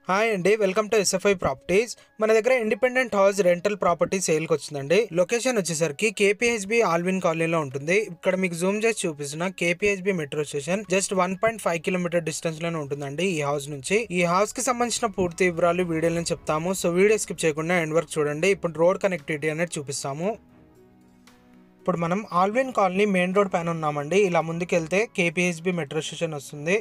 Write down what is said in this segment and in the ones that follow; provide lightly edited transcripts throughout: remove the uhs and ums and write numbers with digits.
Hi అండి, welcome to SFI properties. మన దగ్గర ఇండిపెండెంట్ హౌస్ రెంటల్ ప్రాపర్టీ సేల్కి వచ్చిందండి. లొకేషన్ వచ్చేసరికి కేపీహెచ్బి ఆల్విన్ కాలనీలో ఉంటుంది. ఇక్కడ మీకు జూమ్ చేసి చూపిస్తున్న KPHB metro station just 1.5 kilometre distance లోనే ఉంటుందండి ఈ హౌస్ నుంచి. ఈ హౌస్ కి సంబంధించిన పూర్తి వివరాలు వీడియోలో చెప్తాము. సో వీడియో స్కిప్ చేయకుండా ఎండ్ వరకు చూడండి. ఇప్పుడు రోడ్ కనెక్టివిటీ అనేది చూపిస్తాము. ఇప్పుడు మనం ఆల్విన్ కాలనీ మెయిన్ రోడ్ పైన ఉన్నామండి. ఇలా ముందుకెళ్తే కేపీహెచ్బి మెట్రో స్టేషన్ వస్తుంది.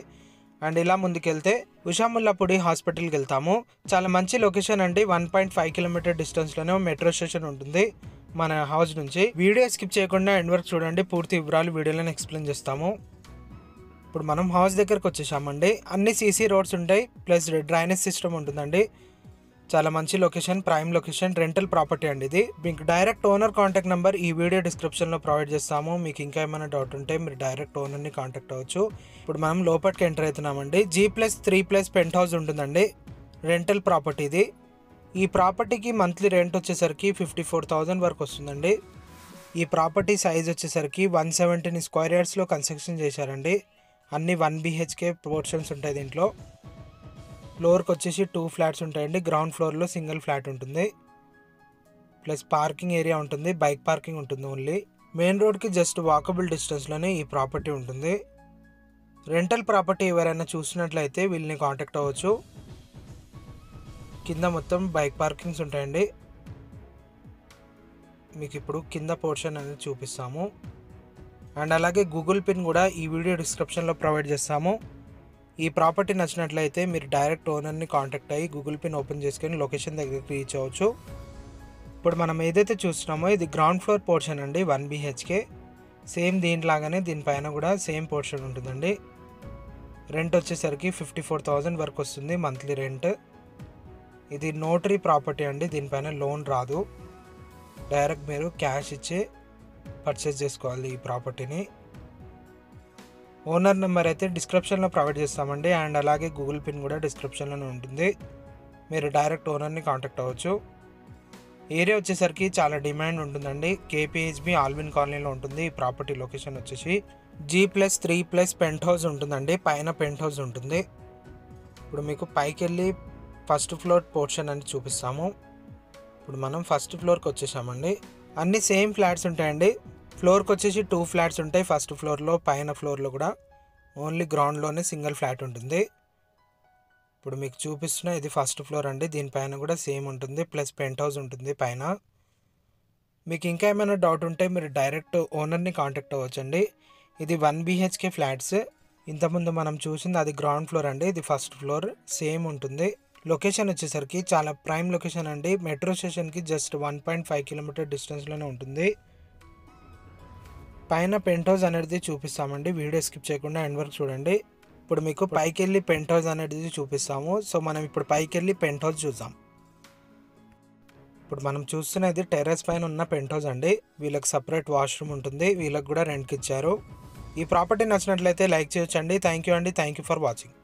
అండ్ ఇలా ముందుకెళ్తే ఉషాముల్లాపూడి హాస్పిటల్కి వెళ్తాము. చాలా మంచి లొకేషన్ అండి. 1.5 కిలోమీటర్ డిస్టెన్స్లోనే మెట్రో స్టేషన్ ఉంటుంది మన హౌస్ నుంచి. వీడియో స్కిప్ చేయకుండా ఎండ్ వరకు చూడండి. పూర్తి వివరాలు వీడియోలో ఎక్స్ప్లెయిన్ చేస్తాము. ఇప్పుడు మనం హౌస్ దగ్గరకు వచ్చేసామండి. అన్ని సీసీ రోడ్స్ ఉంటాయి, ప్లస్ డ్రైనేజ్ సిస్టమ్ ఉంటుందండి. చాలా మంచి location, prime location, rental property అండి ఇది. మీకు డైరెక్ట్ ఓనర్ కాంటాక్ట్ నెంబర్ ఈ వీడియో డిస్క్రిప్షన్లో ప్రొవైడ్ చేస్తాము. మీకు ఇంకా ఏమైనా డౌట్ ఉంటే మీరు డైరెక్ట్ ఓనర్ని కాంటాక్ట్ అవ్వచ్చు. ఇప్పుడు మనం లోపలికి ఎంటర్ అవుతున్నామండి. G+3+ పెంట్ హౌస్ ఉంటుందండి. రెంటల్ ప్రాపర్టీ ఇది. ఈ ప్రాపర్టీకి మంత్లీ రెంట్ వచ్చేసరికి 54,000 వరకు వస్తుందండి. ఈ ప్రాపర్టీ సైజ్ వచ్చేసరికి 117 స్క్వేర్ యార్డ్స్లో కన్స్ట్రక్షన్ చేశారండి. అన్ని 1 BHK పోర్షన్స్ ఉంటాయి దీంట్లో. ఫ్లోర్కి వచ్చేసి 2 ఫ్లాట్స్ ఉంటాయండి. గ్రౌండ్ ఫ్లోర్లో సింగిల్ ఫ్లాట్ ఉంటుంది, ప్లస్ పార్కింగ్ ఏరియా ఉంటుంది, బైక్ పార్కింగ్ ఉంటుంది ఓన్లీ. మెయిన్ రోడ్కి జస్ట్ వాకబుల్ డిస్టెన్స్లోనే ఈ ప్రాపర్టీ ఉంటుంది. రెంటల్ ప్రాపర్టీ ఎవరైనా చూసినట్లయితే వీళ్ళని కాంటాక్ట్ అవ్వచ్చు. కింద మొత్తం బైక్ పార్కింగ్స్ ఉంటాయండి. మీకు ఇప్పుడు కింద పోర్షన్ అనేది చూపిస్తాము. అండ్ అలాగే గూగుల్ పిన్ కూడా ఈ వీడియో డిస్క్రిప్షన్లో ప్రొవైడ్ చేస్తాము. ఈ ప్రాపర్టీ నచ్చినట్లయితే మీరు డైరెక్ట్ ఓనర్ని కాంటాక్ట్ అయ్యి గూగుల్ పిన్ ఓపెన్ చేసుకొని లొకేషన్ దగ్గరికి రీచ్ అవ్వచ్చు. ఇప్పుడు మనం ఏదైతే చూస్తున్నామో ఇది గ్రౌండ్ ఫ్లోర్ పోర్షన్ అండి, 1 BHK. సేమ్ దీనిలాగానే దీనిపైన కూడా సేమ్ పోర్షన్ ఉంటుందండి. రెంట్ వచ్చేసరికి 54,000 వరకు వస్తుంది మంత్లీ రెంట్. ఇది నోటరీ ప్రాపర్టీ అండి, దీనిపైన లోన్ రాదు. డైరెక్ట్ మీరు క్యాష్ ఇచ్చి పర్చేస్ చేసుకోవాలి ఈ ప్రాపర్టీని. ఓనర్ నెంబర్ అయితే డిస్క్రిప్షన్లో ప్రొవైడ్ చేస్తామండి. అండ్ అలాగే గూగుల్ పిన్ కూడా డిస్క్రిప్షన్లోనే ఉంటుంది. మీరు డైరెక్ట్ ఓనర్ని కాంటాక్ట్ అవ్వచ్చు. ఏరియా వచ్చేసరికి చాలా డిమాండ్ ఉంటుందండి. కేపీహెచ్బి ఆల్విన్ కాలనీలో ఉంటుంది. ఈ ప్రాపర్టీ లొకేషన్ వచ్చేసి G+3+ పెంట్ హౌస్ ఉంటుందండి. పైన పెంట్ హౌస్ ఉంటుంది. ఇప్పుడు మీకు పైకి వెళ్ళి ఫస్ట్ ఫ్లోర్ పోర్షన్ అని చూపిస్తాము. ఇప్పుడు మనం ఫస్ట్ ఫ్లోర్కి వచ్చేసామండి. అన్ని సేమ్ ఫ్లాట్స్ ఉంటాయండి. ఫ్లోర్కి వచ్చేసి 2 ఫ్లాట్స్ ఉంటాయి ఫస్ట్ ఫ్లోర్లో. పైన ఫ్లోర్లో కూడా ఓన్లీ గ్రౌండ్లోనే సింగిల్ ఫ్లాట్ ఉంటుంది. ఇప్పుడు మీకు చూపిస్తున్న ఇది ఫస్ట్ ఫ్లోర్ అండి. దీనిపైన కూడా సేమ్ ఉంటుంది, ప్లస్ పెంట్ హౌస్ ఉంటుంది పైన. మీకు ఇంకా ఏమైనా డౌట్ ఉంటే మీరు డైరెక్ట్ ఓనర్ని కాంటాక్ట్ అవ్వచ్చండి. ఇది 1 BHK ఫ్లాట్స్. ఇంతకుముందు మనం చూసింది అది గ్రౌండ్ ఫ్లోర్ అండి, ఇది ఫస్ట్ ఫ్లోర్. సేమ్ ఉంటుంది. లొకేషన్ వచ్చేసరికి చాలా ప్రైమ్ లొకేషన్ అండి. మెట్రో స్టేషన్కి జస్ట్ 1.5 కిలోమీటర్ డిస్టెన్స్లోనే ఉంటుంది. పైన పెంట్ హౌస్ అనేది చూపిస్తామండి. వీడియో స్కిప్ చేయకుండా ఎండ్ వరకు చూడండి. ఇప్పుడు మీకు పైకి వెళ్ళి పెంట్ హౌస్ అనేది చూపిస్తాము. సో మనం ఇప్పుడు పైకి వెళ్ళి పెంట్ హౌస్ చూద్దాం. ఇప్పుడు మనం చూస్తున్నది టెర్రస్ పైన ఉన్న పెంట్ హౌస్ అండి. వీళ్ళకి సపరేట్ వాష్రూమ్ ఉంటుంది. వీళ్ళకి కూడా రెంట్కి ఇచ్చారు. ఈ ప్రాపర్టీ నచ్చినట్లయితే లైక్ చేయొచ్చండి. థ్యాంక్ యూ అండి. Thank you for watching.